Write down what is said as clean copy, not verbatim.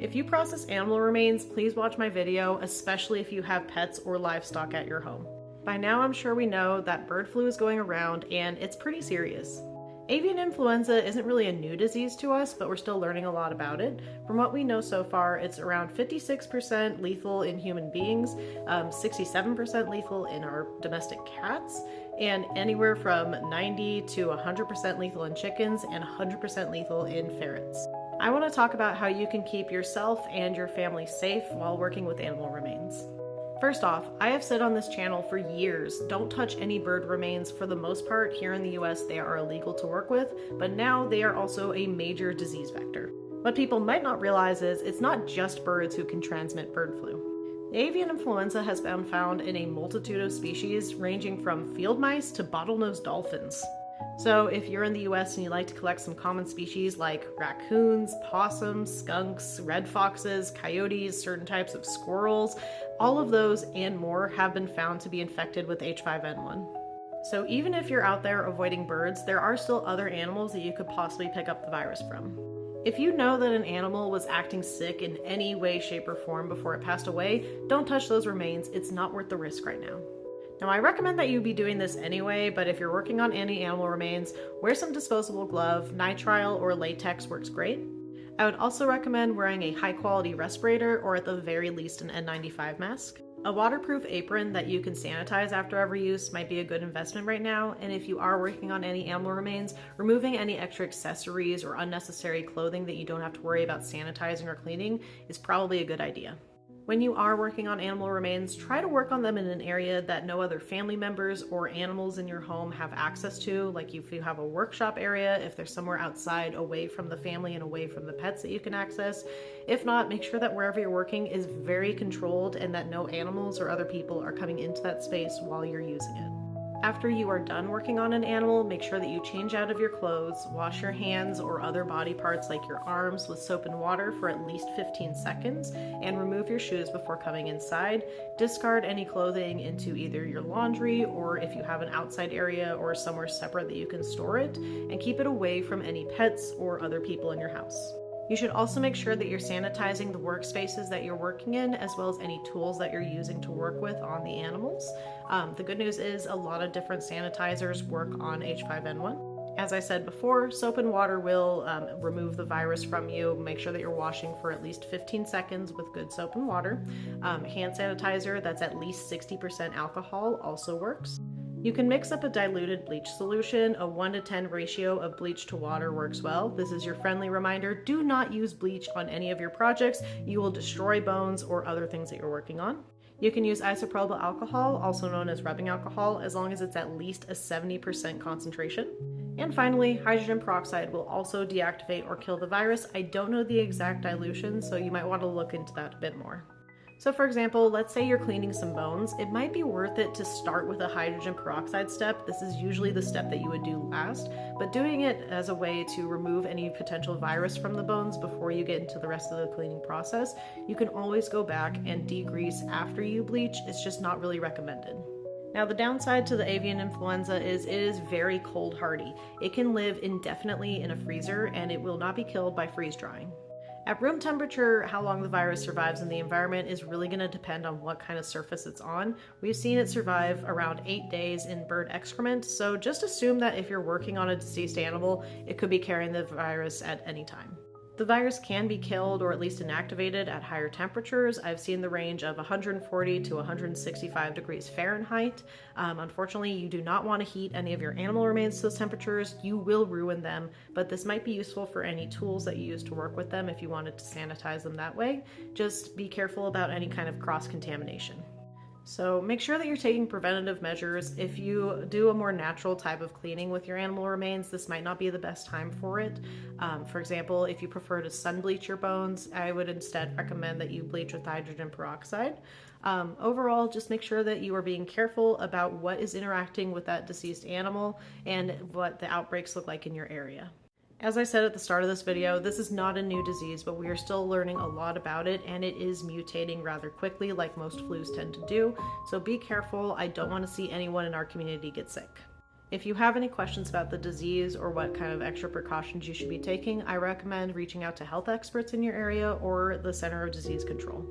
If you process animal remains, please watch my video, especially if you have pets or livestock at your home. By now, I'm sure we know that bird flu is going around and it's pretty serious. Avian influenza isn't really a new disease to us, but we're still learning a lot about it. From what we know so far, it's around 56% lethal in human beings, 67% lethal in our domestic cats, and anywhere from 90 to 100% lethal in chickens and 100% lethal in ferrets. I want to talk about how you can keep yourself and your family safe while working with animal remains. First off, I have said on this channel for years, don't touch any bird remains. For the most part, here in the US, they are illegal to work with, but now they are also a major disease vector. What people might not realize is it's not just birds who can transmit bird flu. The avian influenza has been found in a multitude of species, ranging from field mice to bottlenose dolphins. So if you're in the US and you like to collect some common species like raccoons, possums, skunks, red foxes, coyotes, certain types of squirrels, all of those and more have been found to be infected with H5N1. So even if you're out there avoiding birds, there are still other animals that you could possibly pick up the virus from. If you know that an animal was acting sick in any way, shape, or form before it passed away, don't touch those remains. It's not worth the risk right now. Now, I recommend that you be doing this anyway, but if you're working on any animal remains, wear some disposable glove. Nitrile or latex works great. I would also recommend wearing a high-quality respirator or at the very least an N95 mask. A waterproof apron that you can sanitize after every use might be a good investment right now, and if you are working on any animal remains, removing any extra accessories or unnecessary clothing that you don't have to worry about sanitizing or cleaning is probably a good idea. When you are working on animal remains, try to work on them in an area that no other family members or animals in your home have access to, like if you have a workshop area, if there's somewhere outside away from the family and away from the pets that you can access. If not, make sure that wherever you're working is very controlled and that no animals or other people are coming into that space while you're using it. After you are done working on an animal, make sure that you change out of your clothes, wash your hands or other body parts like your arms with soap and water for at least 15 seconds, and remove your shoes before coming inside. Discard any clothing into either your laundry or if you have an outside area or somewhere separate that you can store it, and keep it away from any pets or other people in your house. You should also make sure that you're sanitizing the workspaces that you're working in, as well as any tools that you're using to work with on the animals. The good news is a lot of different sanitizers work on H5N1. As I said before, soap and water will remove the virus from you. Make sure that you're washing for at least 15 seconds with good soap and water. Hand sanitizer that's at least 60% alcohol also works. You can mix up a diluted bleach solution. A 1:10 ratio of bleach to water works well. This is your friendly reminder. Do not use bleach on any of your projects. You will destroy bones or other things that you're working on. You can use isopropyl alcohol, also known as rubbing alcohol, as long as it's at least a 70% concentration. And finally, hydrogen peroxide will also deactivate or kill the virus. I don't know the exact dilution, so you might want to look into that a bit more. So for example, let's say you're cleaning some bones. It might be worth it to start with a hydrogen peroxide step. This is usually the step that you would do last, but doing it as a way to remove any potential virus from the bones before you get into the rest of the cleaning process. You can always go back and degrease after you bleach. It's just not really recommended. Now, the downside to the avian influenza is it is very cold hardy. It can live indefinitely in a freezer and it will not be killed by freeze drying. At room temperature, how long the virus survives in the environment is really going to depend on what kind of surface it's on. We've seen it survive around 8 days in bird excrement, so just assume that if you're working on a deceased animal, it could be carrying the virus at any time. The virus can be killed or at least inactivated at higher temperatures. I've seen the range of 140 to 165 degrees Fahrenheit. Unfortunately, you do not want to heat any of your animal remains to those temperatures. You will ruin them, but this might be useful for any tools that you use to work with them if you wanted to sanitize them that way. Just be careful about any kind of cross-contamination. So make sure that you're taking preventative measures. If you do a more natural type of cleaning with your animal remains, this might not be the best time for it. For example, if you prefer to sun bleach your bones, I would instead recommend that you bleach with hydrogen peroxide. Overall, just make sure that you are being careful about what is interacting with that deceased animal and what the outbreaks look like in your area. As I said at the start of this video, this is not a new disease, but we are still learning a lot about it, and it is mutating rather quickly like most flus tend to do, so be careful. I don't want to see anyone in our community get sick. If you have any questions about the disease or what kind of extra precautions you should be taking, I recommend reaching out to health experts in your area or the Center of Disease Control.